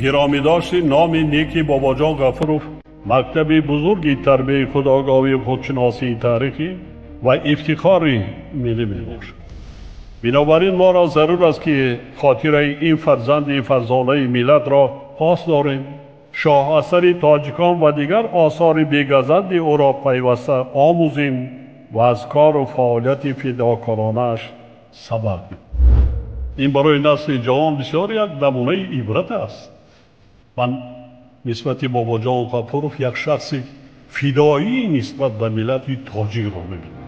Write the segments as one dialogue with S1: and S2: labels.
S1: گرامی داشت نام نیکی بابا جان غفورов مکتب بزرگی تربیت خودآگاهی و خودشناسی تاریخی و افتخار ملی میباشد. بنابراین ما را ضرور است که خاطره این فرزند فرزانه ملت را پاس داریم. شاه اثر تاجیکان و دیگر آثار بی‌گزند او را پیوسته آموزیم و از کار و فعالیت فداکارانه‌اش سبق گیریم. این برای نسل جوان بسیار یک نمونه عبرت است. من نسبت بابا جان غفورov یک شخص فدایی نسبت به ملت تاجیک را می‌بینم.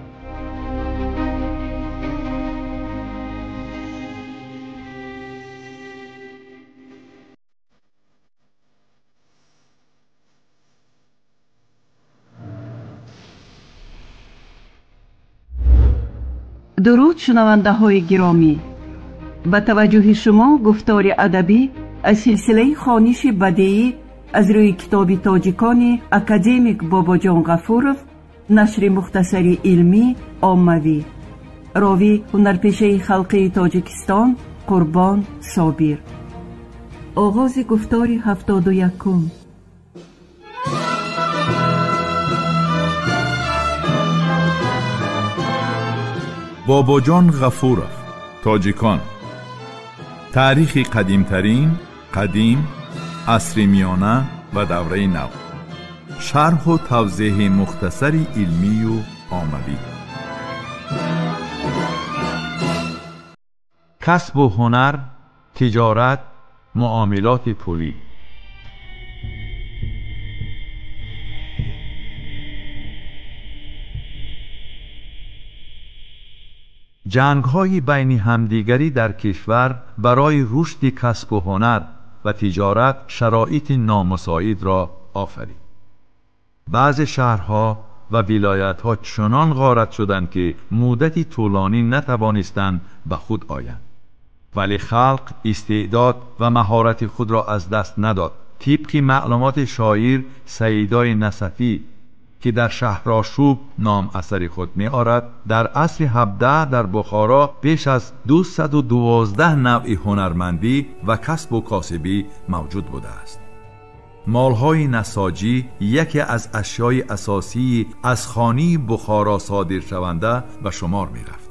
S2: درود شنونده های گرامی، به توجه شما گفتار ادبی از سلسله خوانش بدیعی از روی کتاب تاجیکان اکادمیک بابا جان غفورov، نشر مختصری علمی عاموی، راوی هنرپیشه خلقی تاجیکستان قربان صابر. آغاز گفتار 71.
S3: بابا جان غفورov، تاجیکان. تاریخ قدیمترین، قدیم، عصر میانه و دوره نو. شرح و توضیح مختصری علمی و عاموی. کسب و هنر، تجارت، معاملات پولی. جنگ‌های بین همدیگری در کشور برای رشد کسب و هنر و تجارت شرایط نامساعد را آفرید. بعض شهرها و ولایت‌ها چنان غارت شدند که مدتی طولانی نتوانستند به خود آیند. ولی خلق استعداد و مهارت خود را از دست نداد. طبق معلومات شاعر سیدای نصفی که در شهرآشوب نام اثر خود می آرد، در عصر 17 در بخارا بیش از 212 نوع هنرمندی و کسب و کاسبی موجود بوده است. مالهای نساجی یکی از اشیای اساسی از خانی بخارا صادر شونده و شمار می رفت.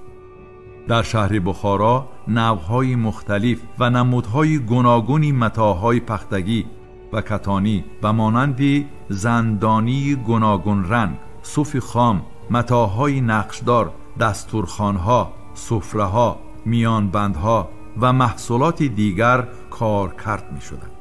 S3: در شهر بخارا نوعهای مختلف و نمودهای گوناگونی متاعهای پختگی و کتانی و مانند زندانی گوناگون رنگ، صوف خام، متاعهای نقشدار، دستورخوانها، سفره‌ها، میانبندها و محصولات دیگر کارکرد می شدند.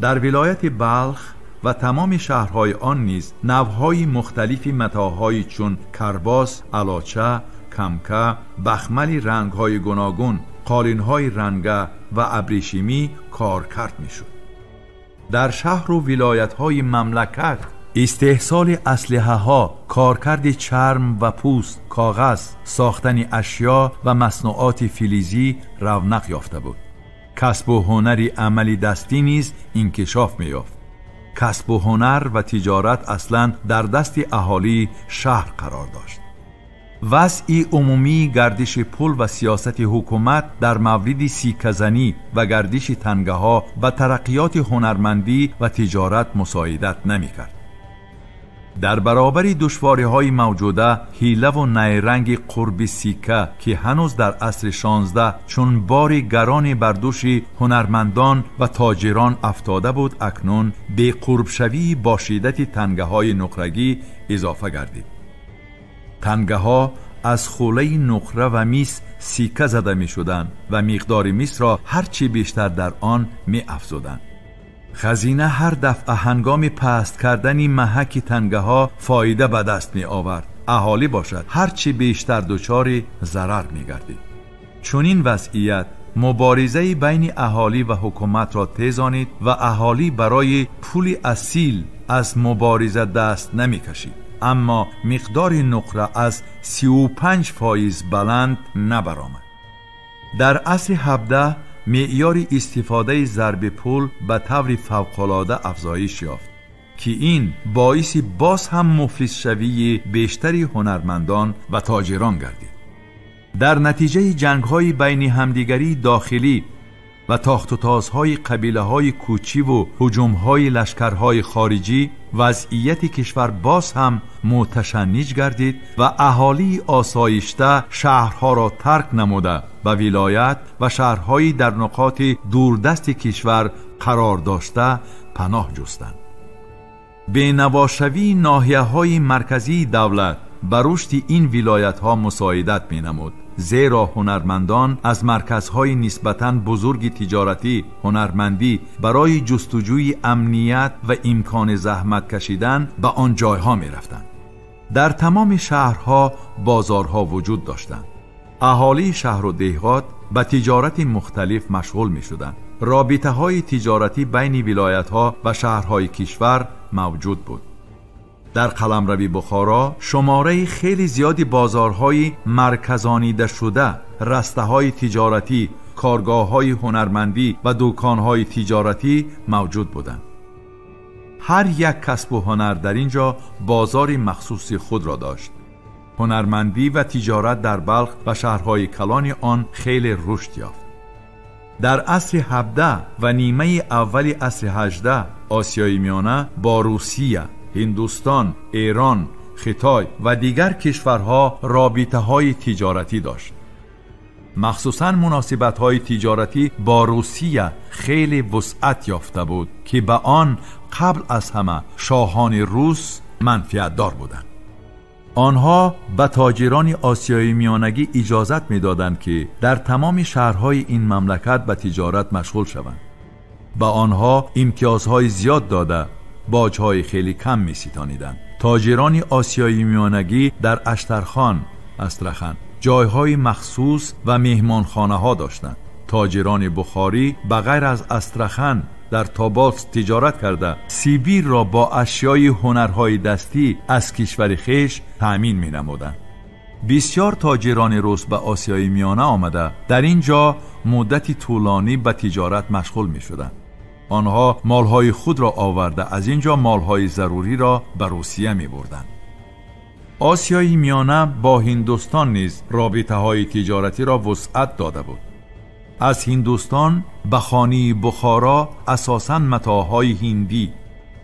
S3: در ولایت بلخ و تمام شهرهای آن نیز نوعهای مختلفی متاعهای چون کرباس، علاچه، کمکه، بخمل رنگهای گوناگون، قالینهای رنگه و ابریشمی کارکرد می شد. در شهر و ولایت‌های مملکت استحصال اسلحه ها، کارکرد چرم و پوست، کاغذ، ساختن اشیا و مصنوعات فلزی رونق یافته بود. کسب و هنر عملی دستی نیز انکشاف می‌یافت. کسب و هنر و تجارت اصلاً در دست اهالی شهر قرار داشت. وضع عمومی گردش پول و سیاست حکومت در مورد سیکه‌زنی و گردش تنگه‌ها و ترقیات هنرمندی و تجارت مساعدت نمی‌کرد. در برابر دشواری‌های موجوده، حیله و نیرنگ قرب سیکه که هنوز در عصر 16 چون بار گران بر دوش هنرمندان و تاجران افتاده بود، اکنون به قربشوی با شدت تنگه‌های نقرگی اضافه گردید. تنگه ها از خوله نقره و میس سیکه زده می شدند و مقدار میس را هرچی بیشتر در آن می افزودند. خزینه هر دفعه هنگام پست کردن محک تنگه ها فایده به دست می آورد. اهالی باشد هرچی بیشتر دچار ضرر می گردید. چون این وضعیت مبارزه بین اهالی و حکومت را تیزانید و اهالی برای پول اصیل از مبارزه دست نمی کشید. اما مقدار نقره از 35% بلند نبرآمد. در عصر 17 معیار استفاده ضرب پول به طور فوق‌العاده افزایش یافت که این باعث باز هم مفلس شوی بیشتری هنرمندان و تاجران گردید. در نتیجه جنگ‌های بین همدیگری داخلی و تاخت و تازهای قبیله‌های کوچی و هجوم‌های لشکرهای خارجی، وضعیت کشور باز هم متشنج گردید و اهالی آسایشته شهرها را ترک نموده و ولایت و شهرهایی در نقاط دوردست کشور قرار داشته پناه جستند. بینواشوی ناحیه‌های مرکزی دولت بر رشد این ولایت‌ها مساعدت می‌نمود، زیرا هنرمندان از مرکزهای نسبتاً بزرگ تجارتی هنرمندی برای جستجوی امنیت و امکان زحمت کشیدن به آن جایها می‌رفتند. در تمام شهرها بازارها وجود داشتند. اهالی شهر و دهات به تجارت مختلف مشغول می‌شدند. رابطه‌های تجارتی بین ولایت‌ها و شهرهای کشور موجود بود. در قلمرو بخارا شماره خیلی زیادی بازارهای مرکزانیده شده، رسته‌های تجارتی، کارگاه‌های هنرمندی و دکان‌های تجارتی موجود بودند. هر یک کسب و هنر در اینجا بازار مخصوص خود را داشت. هنرمندی و تجارت در بلخ و شهرهای کلان آن خیلی رشد یافت. در عصر 17 و نیمه اول عصر 18 آسیای میانه با روسیه، هندوستان، ایران، خیتای و دیگر کشورها رابطه‌های تجارتی داشت. مخصوصاً مناسبت‌های تجارتی با روسیه خیلی وسعت یافته بود که به آن قبل از همه شاهان روس منفعت دار بودند. آنها به تاجران آسیای میانگی اجازت می‌دادند که در تمام شهرهای این مملکت به تجارت مشغول شوند. به آنها امتیازهای زیاد داده باج‌های خیلی کم می‌ستانیدند. تاجران آسیای میانگی در اشترخان، استرخان جایهای مخصوص و مهمانخانه‌ها داشتند. تاجران بخاری به غیر از استرخان در تابالس تجارت کرده سیبیر را با اشیای هنرهای دستی از کشور خویش تأمین می‌نمودند. بسیار تاجران روس به آسیای میانه آمده در اینجا مدتی طولانی به تجارت مشغول می‌شدند. آنها مالهای خود را آورده از اینجا مالهای ضروری را به روسیه می‌بردند. آسیای میانه با هندوستان نیز رابطه‌های تجارتی را وسعت داده بود. از هندوستان به خانه بخارا اساساً متاعهای هندی،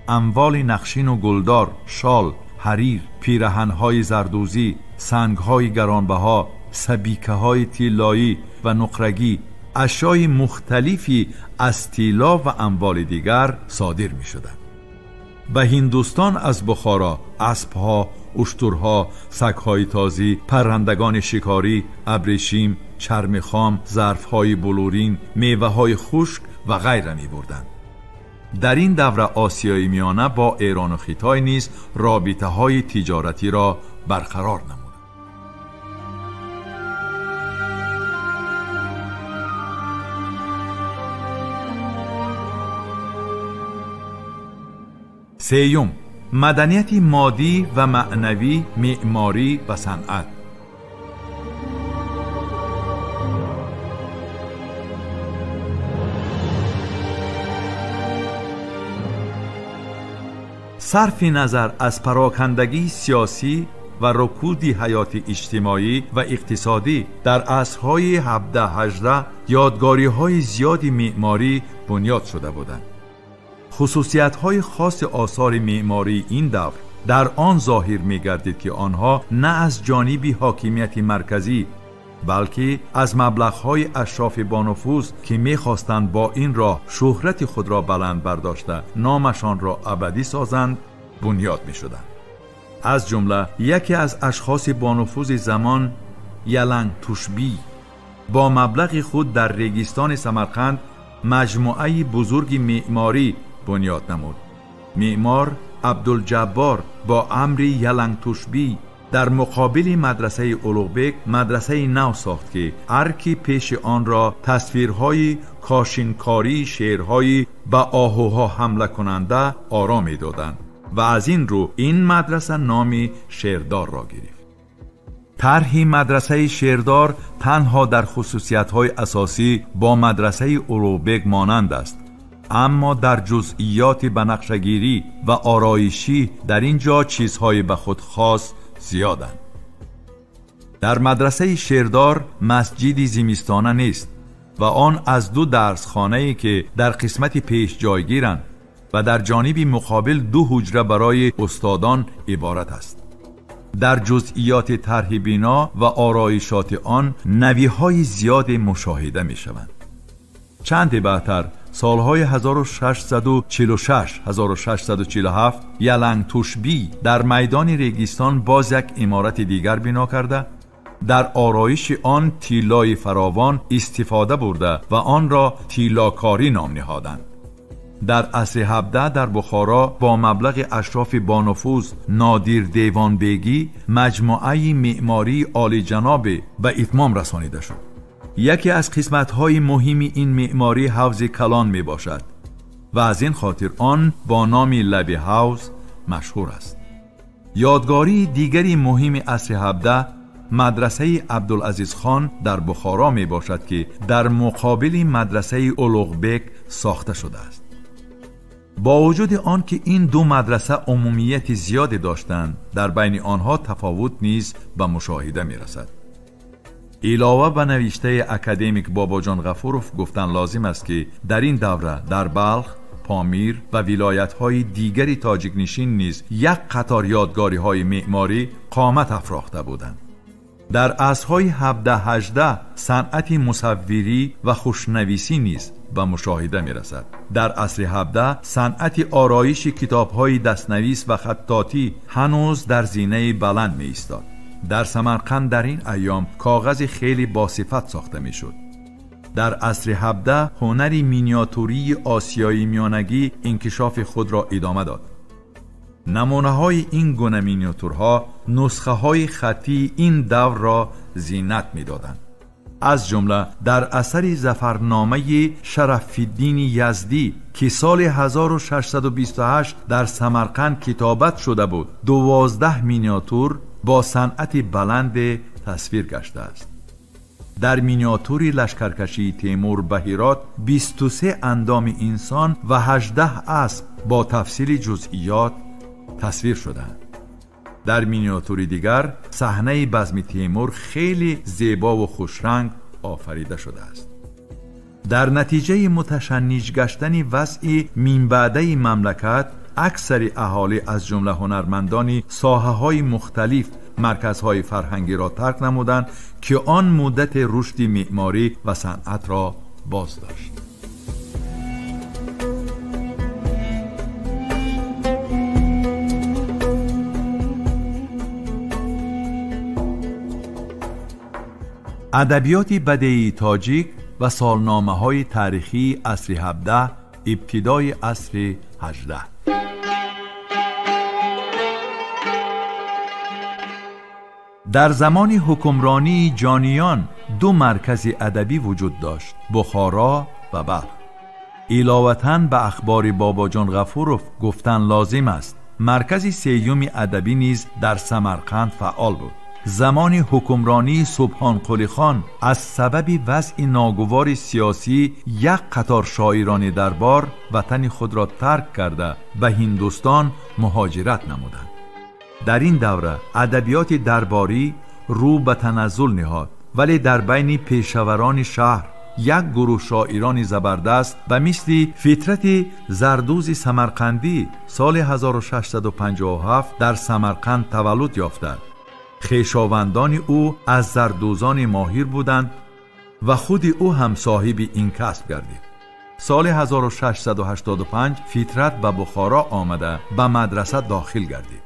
S3: اموال نقشین و گلدار، شال، حریر، پیراهن‌های زردوزی، سنگ‌های گرانبها، سبیکه‌های طلایی و نقرگی، اشیای مختلفی از طلا و اموال دیگر صادر می‌شدند. به هندوستان از بخارا اسب‌ها، اشترها، سگ‌های تازی، پرندگان شکاری، ابریشم، چرم خام، ظرف‌های بلورین، میوه‌های خشک و غیره می‌بردند. در این دوره آسیای میانه با ایران و خیتای نیز رابطه‌های تجارتی را برقرار نمود. سیوم، مدنیت مادی و معنوی، معماری و صنعت. صرف نظر از پراکندگی سیاسی و رکود حیات اجتماعی و اقتصادی در عصرهای 17-18 یادگاری‌های زیادی معماری بنیاد شده بودند. خصوصیت‌های خاص آثار معماری این دور در آن ظاهر می‌گردید که آنها نه از جانب حاکمیت مرکزی بلکه از مبلغ‌های اشراف بانفوذ که می‌خواستند با این راه شهرت خود را بلند برداشته نامشان را ابدی سازند بنیاد می‌شدند. از جمله یکی از اشخاص بانفوذ زمان یلنگ توشبی با مبلغ خود در ریگستان سمرقند مجموعه بزرگ معماری بنیاد نمود. معمار عبدالجبار با امر یلنگ توشبی در مقابل مدرسه اولوغبک مدرسه نو ساخت که ارکی پیش آن را تصویرهای کاشینکاری شعرهایی به آهوها حمله کننده آرام می‌دادند و از این رو این مدرسه نامی شعردار را گرفت. طرح مدرسه شعردار تنها در خصوصیت‌های اساسی با مدرسه اولوغبک مانند است، اما در جزئیات بنقشگیری و آرایشی در اینجا چیزهای به خود خاص زیادند. در مدرسه شعردار مسجدی زمستانه نیست، و آن از 2 درسخانه‌ای که در قسمت پیش جایگیرند و در جانب مقابل 2 حجره برای استادان عبارت است. در جزئیات طرح بنا و آرایشات آن نوی‌های زیاد مشاهده می‌شوند. چند بعدتر سالهای 1646 1647 یلنگ توشبی در میدان ریگستان باز یک عمارت دیگر بنا کرده، در آرایش آن تیلای فراوان استفاده برده و آن را تیلاکاری نام نهادند. در عصر 17 در بخارا با مبلغ اشراف بانفوذ نادیر دیوان بیگی مجموعه معماری عالی جناب به اتمام رسانیده شد. یکی از قسمت‌های مهم این معماری حوض کلان می باشد و از این خاطر آن با نام لب حوض مشهور است. یادگاری دیگری مهم عصر 17 مدرسه عبدالعزیز خان در بخارا می باشد که در مقابل مدرسه اولوغبک ساخته شده است. با وجود آن که این 2 مدرسه عمومیت زیادی داشتند، در بین آنها تفاوت نیز به مشاهده می رسد. علاوه به نوشته اکادمیک باباجان غفوروف گفتن لازم است که در این دوره در بلخ، پامیر و ولایت‌های دیگری تاجیک نشین نیز یک قطار یادگاری‌های معماری قامت افراخته بودند. در عصرهای 17-18 صنعت مصوری و خوشنویسی نیز به مشاهده می رسد. در عصر 17 صنعت آرایش کتاب‌های دستنویس و خطاطی هنوز در زینه بلند می ایستاد. در سمرقند در این ایام کاغذ خیلی باصفت ساخته می شد. در عصر 17 هنر مینیاتوری آسیایی میانگی انکشاف خود را ادامه داد. نمونه های این گونه مینیاتورها نسخه های خطی این دور را زینت می دادند. از جمله در اثر ظفرنامه شرف الدین یزدی که سال 1628 در سمرقند کتابت شده بود 12 مینیاتور با صنعت بلند تصویر گشته است. در مینیاتوری لشکرکشی تیمور به هرات 23 اندام انسان و 18 اسب با تفصیل جزئیات تصویر شدند. در مینیاتوری دیگر صحنه بزم تیمور خیلی زیبا و خوشرنگ آفریده شده است. در نتیجه متشنج گشتن وضع منبعده مملکت اکثر اهالی از جمله هنرمندان ساحه‌های مختلف مرکزهای فرهنگی را ترک نمودند که آن مدت رشد معماری و صنعت را باز داشت. ادبیات بدیعی تاجیک و سالنامه‌های تاریخی عصر 17 ابتدای عصر 18. در زمان حکمرانی جانیان 2 مرکز ادبی وجود داشت، بخارا و بلخ. علاوةً به اخبار باباجان غفوروف گفتن لازم است مرکز سیوم ادبی نیز در سمرقند فعال بود. زمان حکمرانی سبحان قلی خان از سبب وضع ناگوار سیاسی یک قطار شاعران دربار وطن خود را ترک کرده به هندوستان مهاجرت نمودند. در این دوره ادبیات درباری رو به تنزل نهاد، ولی در بین پیشوران شهر یک گروه شاعران زبردست به مثل فطرت زردوزی سمرقندی سال 1657 در سمرقند تولد یافتند. خویشاوندان او از زردوزان ماهر بودند و خود او هم صاحب این کسب گردید. سال 1685 فطرت به بخارا آمده به مدرسه داخل گردید.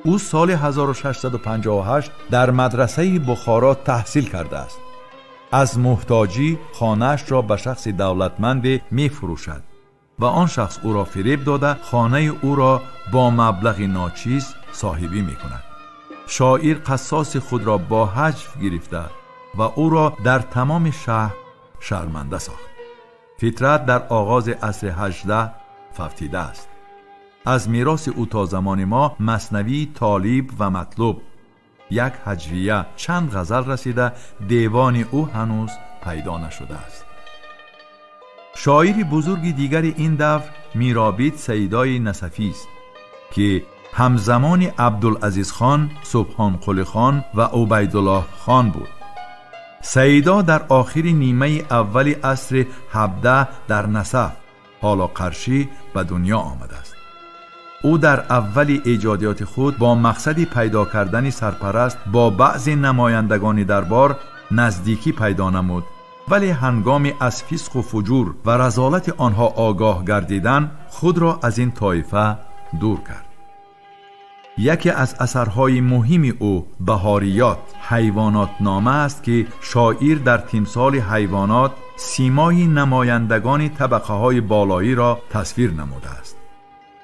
S3: او سال 1658 در مدرسه بخارا تحصیل کرده است. از محتاجی خانه‌اش را به شخص دولتمند می فروشد و آن شخص او را فریب داده خانه او را با مبلغ ناچیز صاحبی می کند. شاعر قصاص خود را با حجف گرفته و او را در تمام شهر شرمنده ساخت. فطرت در آغاز عصر 18 فوتیده است. از میراث او تا زمان ما مثنوی، طالب و مطلوب، یک هجویه، چند غزل رسیده، دیوان او هنوز پیدا نشده است. شاعر بزرگ دیگر این دور میرابید سیدای نصفی است که همزمان عبدالعزیز خان، سبحان قلی خان و عبیدالله خان بود. سیدا در آخر نیمه اول عصر 17 در نسف حالا قرشی به دنیا آمده است. او در اول ایجادیات خود با مقصد پیدا کردن سرپرست با بعضی نمایندگان دربار نزدیکی پیدا نمود، ولی هنگام از فسق و فجور و رذالت آنها آگاه گردیدن خود را از این طایفه دور کرد. یکی از اثرهای مهم او بهاریات حیوانات نامه است که شاعر در تمثال حیوانات سیمای نمایندگان طبقه های بالایی را تصویر نموده است.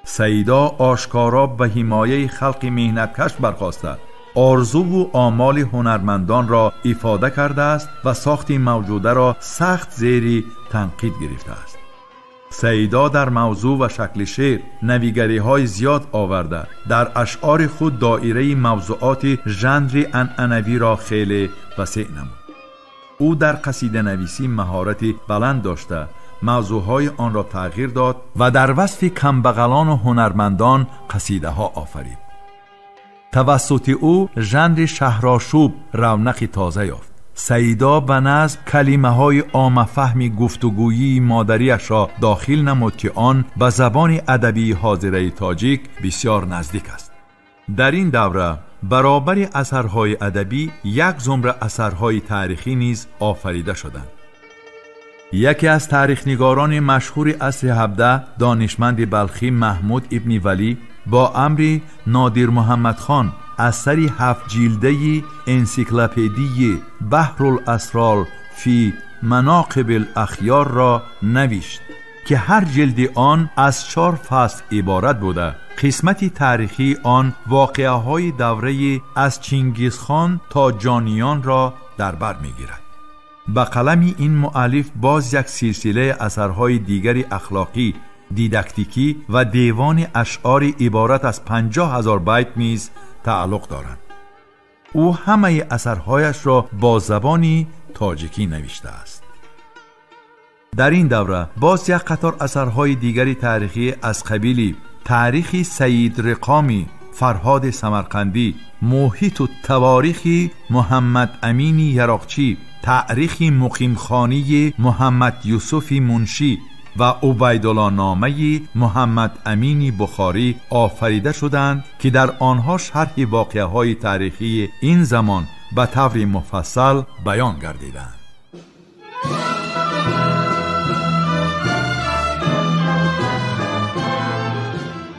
S3: سیدا آشکارا به حمایه خلق مهنتکش برخاسته، آرزو و آمال هنرمندان را افاده کرده است و ساخت موجوده را سخت زیر تنقید گرفته است. سیدا در موضوع و شکل شعر نویگری های زیاد آورده، در اشعار خود دایره موضوعات ژانر عنعنوی را خیلی وسیع نمود. او در قصیده نویسی مهارت بلند داشته، موضوعهای آن را تغییر داد و در وصف کمبغلان و هنرمندان قصیده ها آفرید. توسط او ژانر شهرآشوب رونق تازه یافت. سیدا به نظم کلمه های عام فهم گفتگویی مادریش را داخل نمود که آن به زبان ادبی حاضره تاجیک بسیار نزدیک است. در این دوره برابر اثرهای ادبی یک زمره اثرهای تاریخی نیز آفریده شدند. یکی از تاریخ‌نگاران مشهور عصر 17 دانشمند بلخی محمود ابن ولی با امر نادر محمد خان اثری 7 جلده‌ای انسیکلوپدی بحر الاسرار فی مناقب الاخیار را نوشت که هر جلد آن از 4 فصل عبارت بوده. قسمت تاریخی آن واقعه‌های دوره از چنگیزخان تا جانیان را در بر می‌گیرد. با قلم این مؤلف باز یک سلسله اثرهای دیگری اخلاقی، دیداکتیکی و دیوان اشعار عبارت از 50,000 بیت نیز تعلق دارند. او همه اثرهایش را با زبانی تاجیکی نوشته است. در این دوره باز یک قطار اثرهای دیگری تاریخی از قبیل تاریخ سید رقامی فرهاد سمرقندی، محیط و تواریخ محمد امین یراقچی، تاریخ مقیمخانی محمد یوسف منشی و عبیدالله نامه محمد امین بخاری آفریده شدند که در آنها شرح واقعه‌های تاریخی این زمان به طور مفصل بیان گردیدند.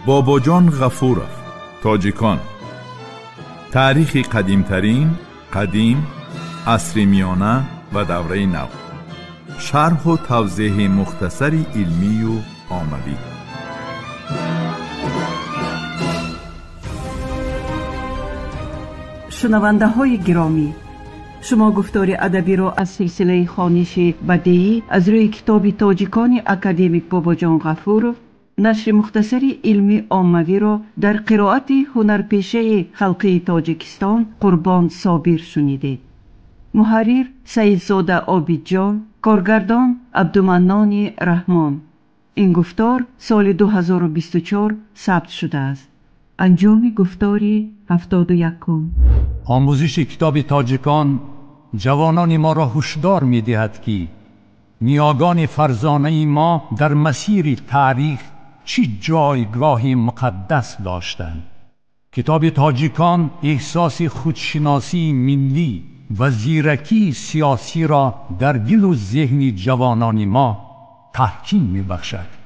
S3: باباجان غفورов، تاجیکان. تاریخ قدیمترین، قدیم، عصر میانه و دوره نو. شرح و توضیح مختصری علمی و عملی.
S2: شنونده های گرامی، شما گفتار ادبی را از سلسله خوانش بدیعی از روی کتاب تاجیکان اکادمیک باباجان غفورов، نشر مختصری علمی عموی را در قرائت هنرپیشه خلقی تاجیکستان قربان صابر شنیدید. محرر سیدزاده عابدجان، کارگردان عبدالمنان رحمان. این گفتار سال 2024 ثبت شده است. انجام گفتاری 71.
S4: آموزش کتاب تاجیکان جوانان ما را هشدار می دهد که نیاگان فرزانه ما در مسیر تاریخ چی جایگاه مقدس داشتند. کتاب تاجیکان احساس خودشناسی ملی و زیرکی سیاسی را در دل و ذهن جوانان ما تحکیم می بخشد.